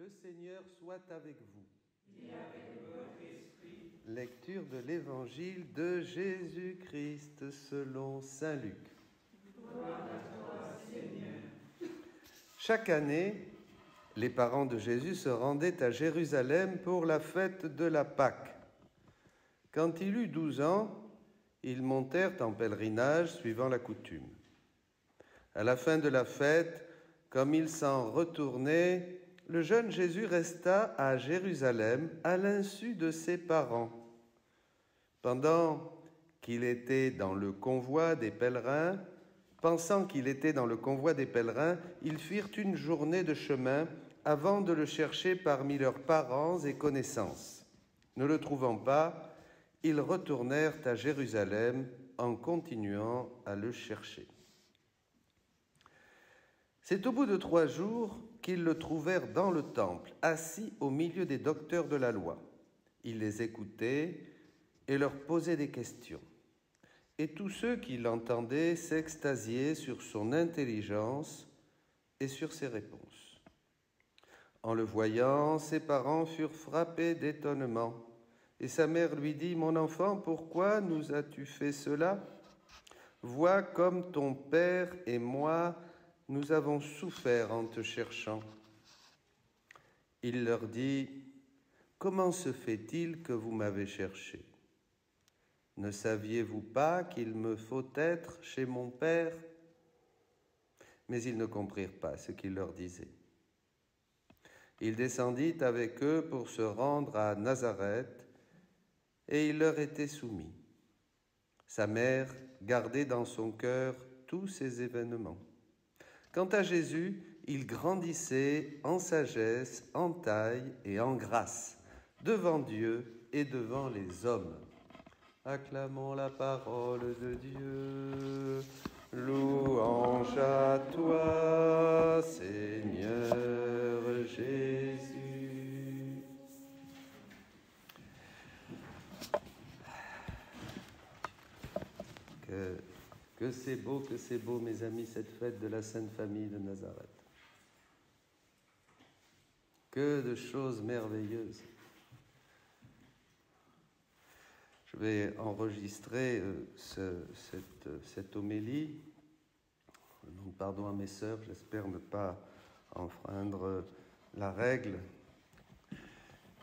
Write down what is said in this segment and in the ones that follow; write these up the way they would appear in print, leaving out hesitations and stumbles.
Le Seigneur soit avec vous. Et avec votre esprit. Lecture de l'Évangile de Jésus-Christ selon saint Luc. Gloire à toi, Seigneur. Chaque année, les parents de Jésus se rendaient à Jérusalem pour la fête de la Pâque. Quand il eut 12 ans, ils montèrent en pèlerinage suivant la coutume. À la fin de la fête, comme ils s'en retournaient, le jeune Jésus resta à Jérusalem à l'insu de ses parents. Pendant qu'il était dans le convoi des pèlerins, pensant qu'il était dans le convoi des pèlerins, ils firent une journée de chemin avant de le chercher parmi leurs parents et connaissances. Ne le trouvant pas, ils retournèrent à Jérusalem en continuant à le chercher. C'est au bout de 3 jours qu'ils le trouvèrent dans le temple, assis au milieu des docteurs de la loi. Il les écoutait et leur posait des questions. Et tous ceux qui l'entendaient s'extasiaient sur son intelligence et sur ses réponses. En le voyant, ses parents furent frappés d'étonnement. Et sa mère lui dit « Mon enfant, pourquoi nous as-tu fait cela? Vois comme ton père et moi, nous avons souffert en te cherchant. » Il leur dit « Comment se fait-il que vous m'avez cherché? Ne saviez-vous pas qu'il me faut être chez mon père ?» Mais ils ne comprirent pas ce qu'il leur disait. Il descendit avec eux pour se rendre à Nazareth, et il leur était soumis. Sa mère gardait dans son cœur tous ces événements. Quant à Jésus, il grandissait en sagesse, en taille et en grâce, devant Dieu et devant les hommes. Acclamons la parole de Dieu. Louange à toi, Seigneur Jésus. Que c'est beau, mes amis, cette fête de la Sainte Famille de Nazareth. Que de choses merveilleuses. Je vais enregistrer cette homélie. Donc, pardon à mes sœurs, j'espère ne pas enfreindre la règle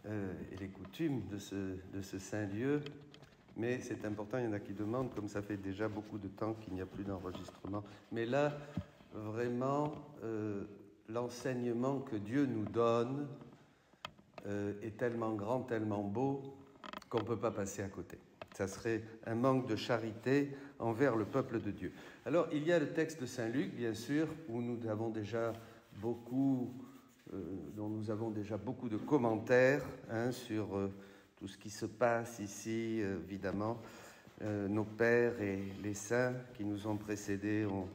et les coutumes de ce saint lieu. Mais c'est important, il y en a qui demandent, comme ça fait déjà beaucoup de temps qu'il n'y a plus d'enregistrement. Mais là, vraiment, l'enseignement que Dieu nous donne est tellement grand, tellement beau, qu'on ne peut pas passer à côté. Ça serait un manque de charité envers le peuple de Dieu. Alors, il y a le texte de Saint Luc, bien sûr, où nous avons déjà beaucoup, dont nous avons déjà beaucoup de commentaires sur tout ce qui se passe ici, évidemment. Nos pères et les saints qui nous ont précédés ont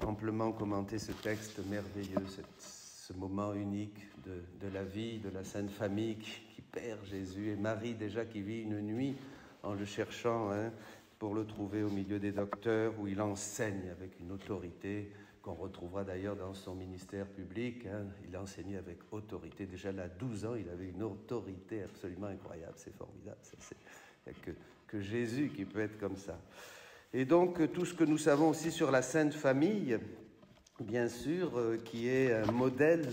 amplement commenté ce texte merveilleux, ce moment unique de la vie, de la Sainte Famille qui perd Jésus, et Marie déjà qui vit une nuit en le cherchant pour le trouver au milieu des docteurs, où il enseigne avec une autorité qu'on retrouvera d'ailleurs dans son ministère public. Il enseignait avec autorité. Déjà là, à 12 ans, il avait une autorité absolument incroyable. C'est formidable. Il n'y a que Jésus qui peut être comme ça. Et donc, tout ce que nous savons aussi sur la Sainte Famille, bien sûr, qui est un modèle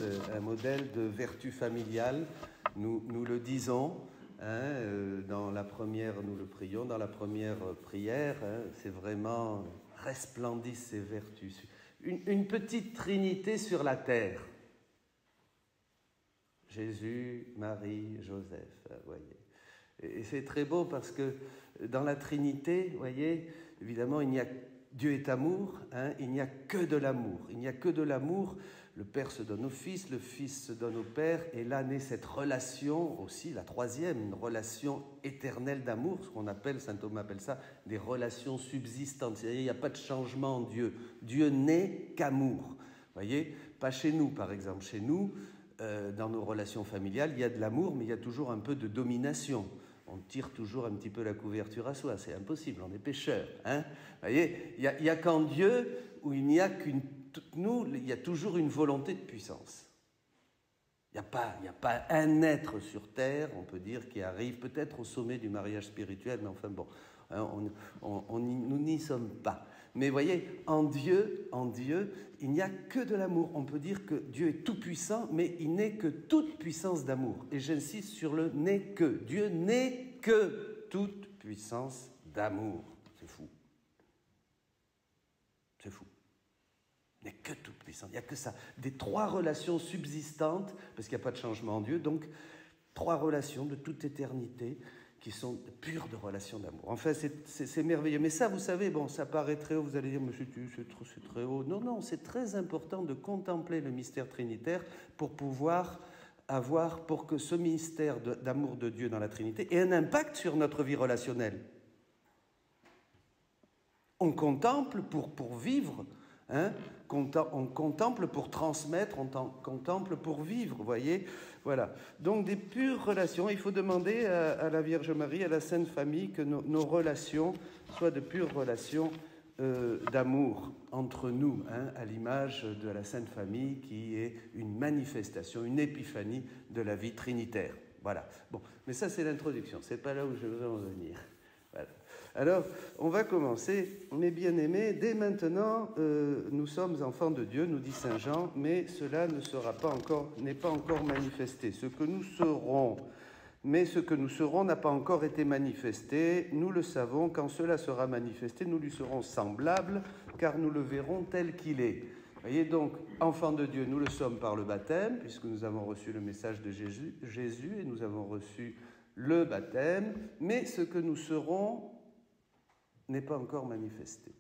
de vertu familiale, nous le disons. Dans la première, nous le prions, dans la première prière, c'est vraiment resplendissent ces vertus. Une petite trinité sur la terre. Jésus, Marie, Joseph, voyez. Et c'est très beau parce que dans la Trinité, voyez, évidemment, Dieu est amour, il n'y a que de l'amour. Il n'y a que de l'amour. Le Père se donne au Fils, le Fils se donne au Père, et là naît cette relation aussi, la troisième, une relation éternelle d'amour, ce qu'on appelle, saint Thomas appelle ça, des relations subsistantes. C'est-à-dire, il n'y a pas de changement en Dieu. Dieu n'est qu'amour. Voyez, pas chez nous, par exemple. Chez nous, dans nos relations familiales, il y a de l'amour, mais il y a toujours un peu de domination. On tire toujours un petit peu la couverture à soi, c'est impossible, on est pécheurs. Vous voyez, il y a qu'en Dieu où il n'y a il y a toujours une volonté de puissance. Il n'y a pas un être sur Terre, on peut dire, qui arrive peut-être au sommet du mariage spirituel, mais enfin bon, hein, nous n'y sommes pas. Mais vous voyez, en Dieu, il n'y a que de l'amour. On peut dire que Dieu est tout-puissant, mais il n'est que toute puissance d'amour. Et j'insiste sur le « n'est que ». Dieu n'est que toute puissance d'amour. C'est fou. C'est fou. Il n'est que toute puissance, il n'y a que ça. Des trois relations subsistantes, parce qu'il n'y a pas de changement en Dieu, donc trois relations de toute éternité qui sont pures de relations d'amour. Enfin, c'est merveilleux. Mais ça, vous savez, bon, ça paraît très haut, vous allez dire, mais c'est très haut. Non, non, c'est très important de contempler le mystère trinitaire pour pouvoir pour que ce mystère d'amour de Dieu dans la Trinité ait un impact sur notre vie relationnelle. On contemple pour vivre. Hein, on contemple pour transmettre, on contemple pour vivre, vous voyez, voilà. Donc des pures relations, il faut demander à la Vierge Marie, à la Sainte Famille, que nos relations soient de pures relations d'amour entre nous, hein, à l'image de la Sainte Famille qui est une manifestation, une épiphanie de la vie trinitaire. Voilà. Bon, mais ça c'est l'introduction, c'est pas là où je veux en venir. Voilà. Alors, on va commencer, mes bien-aimés, dès maintenant, nous sommes enfants de Dieu, nous dit saint Jean, mais cela n'est pas encore manifesté. Ce que nous serons, n'a pas encore été manifesté. Nous le savons, quand cela sera manifesté, nous lui serons semblables, car nous le verrons tel qu'il est. Voyez donc, enfants de Dieu, nous le sommes par le baptême, puisque nous avons reçu le message de Jésus et nous avons reçu le baptême, mais ce que nous serons n'est pas encore manifesté.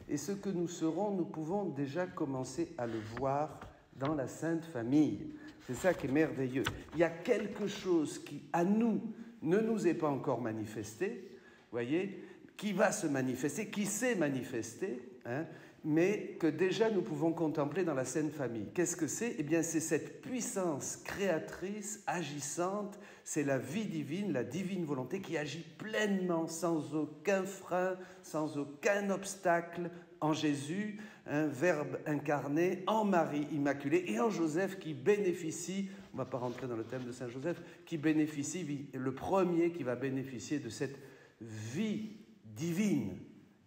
Et ce que nous serons, nous pouvons déjà commencer à le voir dans la Sainte Famille. C'est ça qui est merveilleux. Il y a quelque chose qui, à nous, ne nous est pas encore manifesté, voyez, qui va se manifester, qui s'est manifesté, hein, mais que déjà nous pouvons contempler dans la Sainte Famille. Qu'est-ce que c'est ? Eh bien, c'est cette puissance créatrice, agissante, c'est la vie divine, la divine volonté qui agit pleinement, sans aucun frein, sans aucun obstacle, en Jésus, un Verbe incarné, en Marie Immaculée et en Joseph qui bénéficie, on ne va pas rentrer dans le thème de Saint Joseph, qui bénéficie, le premier qui va bénéficier de cette vie divine,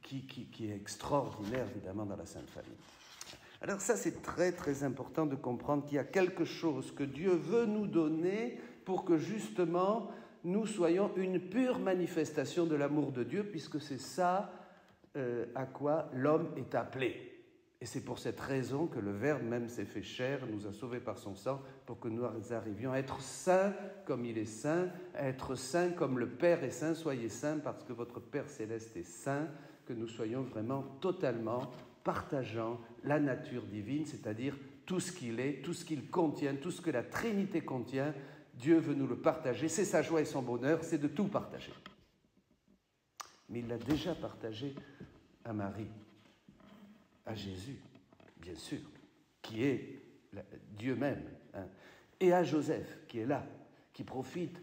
qui est extraordinaire, évidemment, dans la Sainte Famille. Alors ça, c'est très, très important de comprendre qu'il y a quelque chose que Dieu veut nous donner pour que, justement, nous soyons une pure manifestation de l'amour de Dieu, puisque c'est ça à quoi l'homme est appelé. Et c'est pour cette raison que le Verbe même s'est fait chair, nous a sauvés par son sang, pour que nous arrivions à être saints comme il est saint, à être saints comme le Père est saint. Soyez saints parce que votre Père céleste est saint, que nous soyons vraiment totalement partageant la nature divine, c'est-à-dire tout ce qu'il est, tout ce qu'il contient, tout ce que la Trinité contient. Dieu veut nous le partager. C'est sa joie et son bonheur, c'est de tout partager. Mais il l'a déjà partagé à Marie, à Jésus, bien sûr, qui est Dieu même, hein, et à Joseph, qui est là, qui profite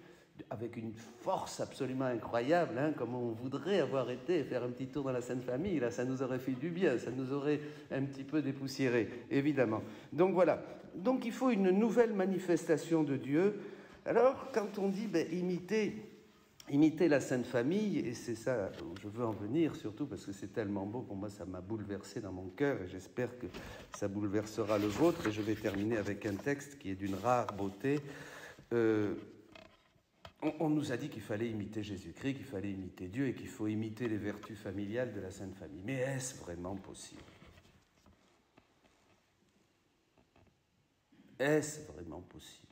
avec une force absolument incroyable, hein, comme on voudrait avoir été, faire un petit tour dans la Sainte Famille, là, ça nous aurait fait du bien, ça nous aurait un petit peu dépoussiéré, évidemment. Donc voilà, donc il faut une nouvelle manifestation de Dieu. Alors, quand on dit imiter la Sainte Famille, et c'est ça où je veux en venir, surtout parce que c'est tellement beau, pour moi ça m'a bouleversé dans mon cœur, et j'espère que ça bouleversera le vôtre, et je vais terminer avec un texte qui est d'une rare beauté. On nous a dit qu'il fallait imiter Jésus-Christ, qu'il fallait imiter Dieu, et qu'il faut imiter les vertus familiales de la Sainte Famille. Mais est-ce vraiment possible ? Est-ce vraiment possible ?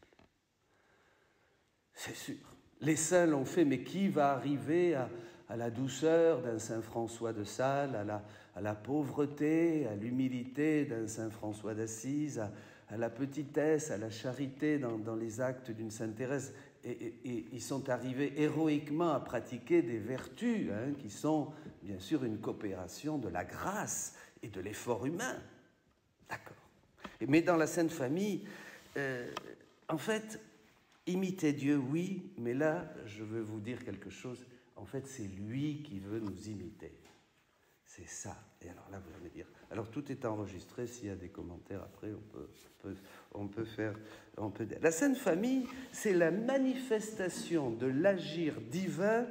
C'est sûr. Les saints l'ont fait, mais qui va arriver à la douceur d'un saint François de Sales, à la pauvreté, à l'humilité d'un saint François d'Assise, à la petitesse, à la charité dans les actes d'une sainte Thérèse. Et ils sont arrivés héroïquement à pratiquer des vertus, hein, qui sont bien sûr une coopération de la grâce et de l'effort humain. D'accord. Mais dans la Sainte Famille, en fait, imiter Dieu, oui, mais là, je veux vous dire quelque chose. En fait, c'est lui qui veut nous imiter. C'est ça. Et alors là, vous allez me dire. Alors tout est enregistré. S'il y a des commentaires après, on peut faire. La Sainte Famille, c'est la manifestation de l'agir divin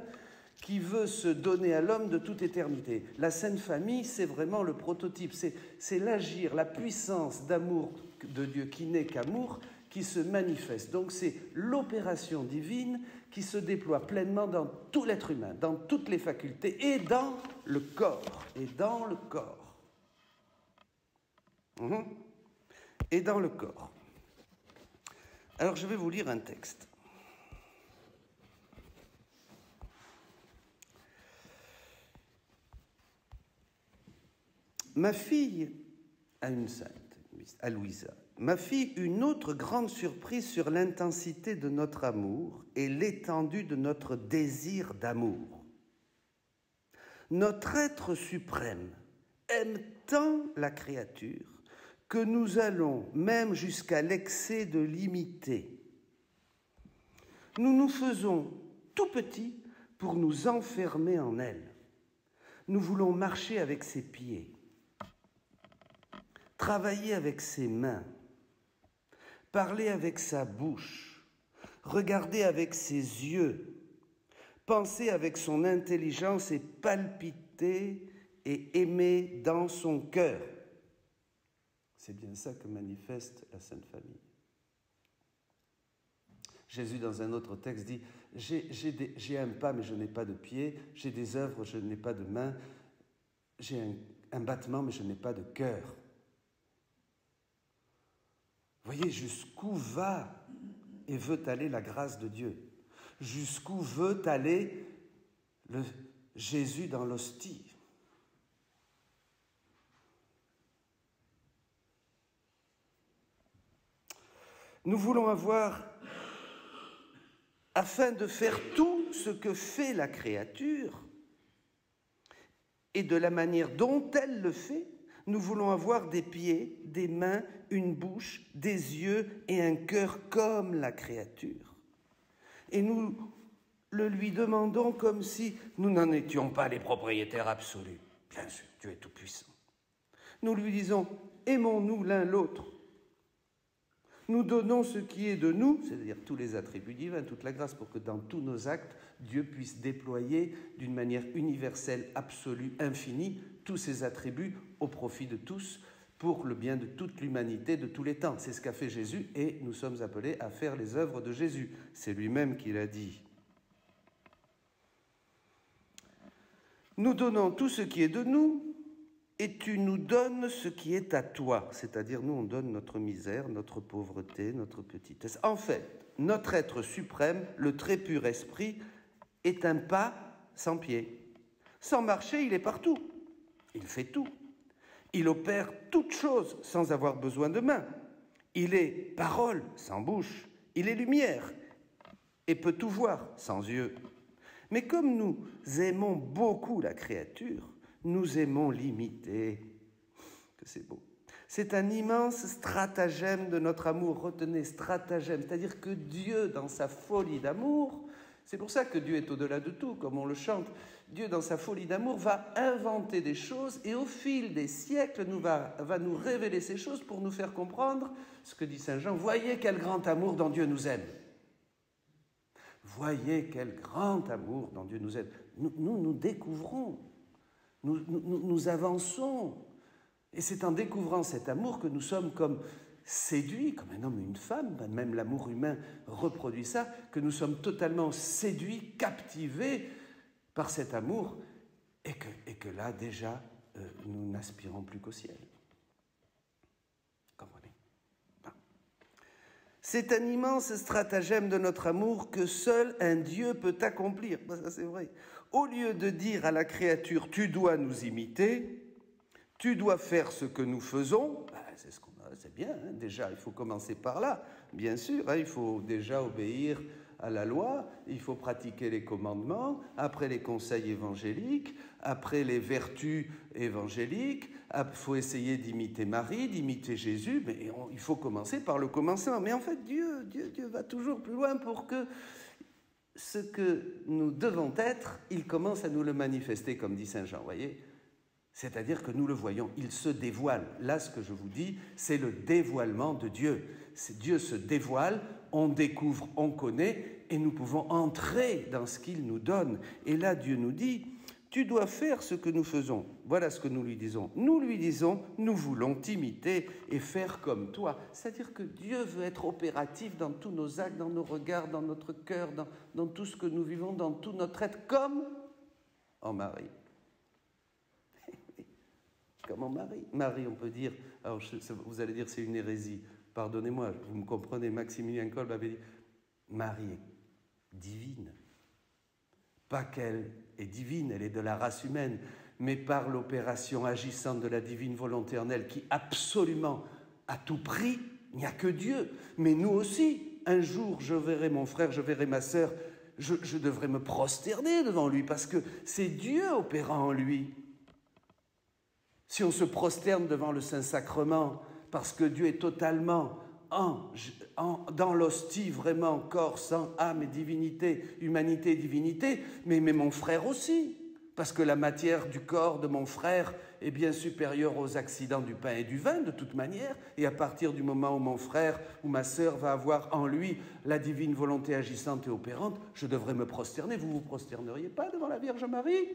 qui veut se donner à l'homme de toute éternité. La Sainte Famille, c'est vraiment le prototype. C'est l'agir, la puissance d'amour de Dieu qui n'est qu'amour, qui se manifeste. Donc c'est l'opération divine qui se déploie pleinement dans tout l'être humain, dans toutes les facultés et dans le corps. Et dans le corps. Et dans le corps. Alors je vais vous lire un texte. Ma fille a une sainte, à Louisa. Ma fille, une autre grande surprise sur l'intensité de notre amour et l'étendue de notre désir d'amour. Notre être suprême aime tant la créature que nous allons même jusqu'à l'excès de l'imiter. Nous nous faisons tout petits pour nous enfermer en elle. Nous voulons marcher avec ses pieds, travailler avec ses mains, parler avec sa bouche, regarder avec ses yeux, penser avec son intelligence et palpiter et aimer dans son cœur. C'est bien ça que manifeste la Sainte Famille. Jésus, dans un autre texte, dit « J'ai un pas, mais je n'ai pas de pied. J'ai des œuvres, je n'ai pas de main. J'ai un battement, mais je n'ai pas de cœur. » Voyez jusqu'où va et veut aller la grâce de Dieu. Jusqu'où veut aller le Jésus dans l'hostie. Nous voulons avoir, afin de faire tout ce que fait la créature et de la manière dont elle le fait, nous voulons avoir des pieds, des mains, une bouche, des yeux et un cœur comme la créature. Et nous le lui demandons comme si nous n'en étions pas les propriétaires absolus. Bien sûr, Dieu est tout-puissant. Nous lui disons, aimons-nous l'un l'autre. Nous donnons ce qui est de nous, c'est-à-dire tous les attributs divins, toute la grâce, pour que dans tous nos actes, Dieu puisse déployer d'une manière universelle, absolue, infinie, tous ses attributs au profit de tous, pour le bien de toute l'humanité de tous les temps. C'est ce qu'a fait Jésus et nous sommes appelés à faire les œuvres de Jésus. C'est lui-même qui l'a dit. Nous donnons tout ce qui est de nous, et tu nous donnes ce qui est à toi. C'est-à-dire, nous, on donne notre misère, notre pauvreté, notre petitesse. En fait, notre être suprême, le très pur esprit, est un pas sans pied. Sans marcher, il est partout. Il fait tout. Il opère toutes choses sans avoir besoin de mains. Il est parole sans bouche. Il est lumière et peut tout voir sans yeux. Mais comme nous aimons beaucoup la créature, nous aimons l'imiter. Que c'est beau. C'est un immense stratagème de notre amour. Retenez, stratagème, c'est-à-dire que Dieu, dans sa folie d'amour, c'est pour ça que Dieu est au-delà de tout, comme on le chante. Dieu, dans sa folie d'amour, va inventer des choses et au fil des siècles, va nous révéler ces choses pour nous faire comprendre ce que dit Saint Jean. Voyez quel grand amour dont Dieu nous aime. Voyez quel grand amour dont Dieu nous aime. Nous découvrons. Nous avançons. Et c'est en découvrant cet amour que nous sommes comme séduits, comme un homme et une femme, même l'amour humain reproduit ça, que nous sommes totalement séduits, captivés par cet amour, et que là, déjà, nous n'aspirons plus qu'au ciel. Comprenez ? C'est un immense stratagème de notre amour que seul un Dieu peut accomplir. Ça, c'est vrai. Au lieu de dire à la créature « tu dois nous imiter », « tu dois faire ce que nous faisons », c'est ce qu'on a, c'est bien, hein, déjà, il faut commencer par là, bien sûr, hein, il faut déjà obéir à la loi, il faut pratiquer les commandements, après les conseils évangéliques, après les vertus évangéliques, il faut essayer d'imiter Marie, d'imiter Jésus, mais il faut commencer par le commencement. Mais en fait, Dieu va toujours plus loin pour que ce que nous devons être, il commence à nous le manifester, comme dit Saint Jean, voyez. C'est-à-dire que nous le voyons, il se dévoile. Là, ce que je vous dis, c'est le dévoilement de Dieu. Dieu se dévoile, on découvre, on connaît, et nous pouvons entrer dans ce qu'il nous donne. Et là, Dieu nous dit, tu dois faire ce que nous faisons. Voilà ce que nous lui disons. Nous lui disons, nous voulons t'imiter et faire comme toi. C'est-à-dire que Dieu veut être opératif dans tous nos actes, dans nos regards, dans notre cœur, dans tout ce que nous vivons, dans tout notre être, comme en Marie. Comme en Marie. Marie, on peut dire, alors vous allez dire c'est une hérésie, pardonnez-moi, vous me comprenez, Maximilien Kolb avait dit, Marie est divine. Pas qu'elle est divine, elle est de la race humaine, mais par l'opération agissante de la divine volonté en elle, qui absolument, à tout prix, il n'y a que Dieu. Mais nous aussi, un jour, je verrai mon frère, je verrai ma sœur, je devrais me prosterner devant lui, parce que c'est Dieu opérant en lui. Si on se prosterne devant le Saint-Sacrement, parce que Dieu est totalement dans l'hostie, vraiment, corps, sang, âme et divinité, humanité et divinité, mais mon frère aussi, parce que la matière du corps de mon frère est bien supérieure aux accidents du pain et du vin, de toute manière, et à partir du moment où mon frère ou ma sœur va avoir en lui la divine volonté agissante et opérante, je devrais me prosterner. Vous ne vous prosterneriez pas devant la Vierge Marie ?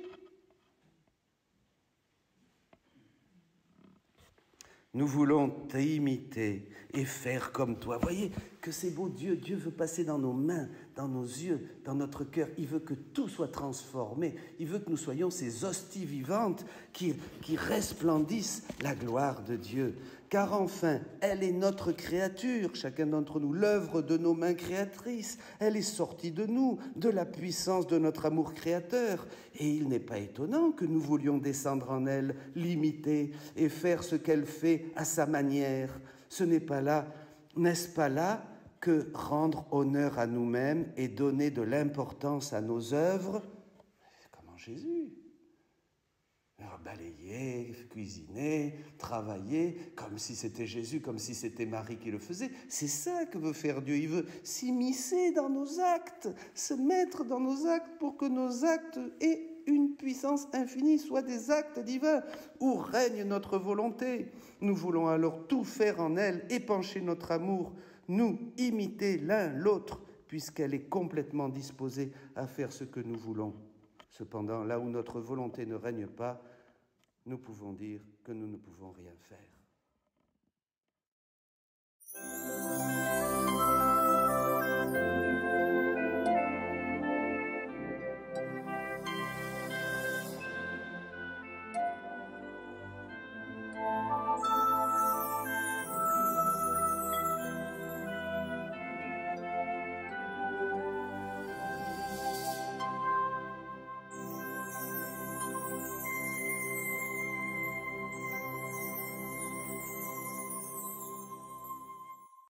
Nous voulons t'imiter et faire comme toi. Voyez que c'est beau, Dieu veut passer dans nos mains, dans nos yeux, dans notre cœur. Il veut que tout soit transformé. Il veut que nous soyons ces hosties vivantes qui resplendissent la gloire de Dieu. Car enfin, elle est notre créature, chacun d'entre nous, l'œuvre de nos mains créatrices. Elle est sortie de nous, de la puissance de notre amour créateur. Et il n'est pas étonnant que nous voulions descendre en elle, l'imiter et faire ce qu'elle fait à sa manière. Ce n'est pas là, n'est-ce pas là que rendre honneur à nous-mêmes et donner de l'importance à nos œuvres, comme en Jésus. Alors, balayer, cuisiner, travailler, comme si c'était Jésus, comme si c'était Marie qui le faisait. C'est ça que veut faire Dieu. Il veut s'immiscer dans nos actes, se mettre dans nos actes pour que nos actes aient une puissance infinie, soit des actes divins, où règne notre volonté. Nous voulons alors tout faire en elle, épancher notre amour, nous imiter l'un l'autre, puisqu'elle est complètement disposée à faire ce que nous voulons. Cependant, là où notre volonté ne règne pas, nous pouvons dire que nous ne pouvons rien faire.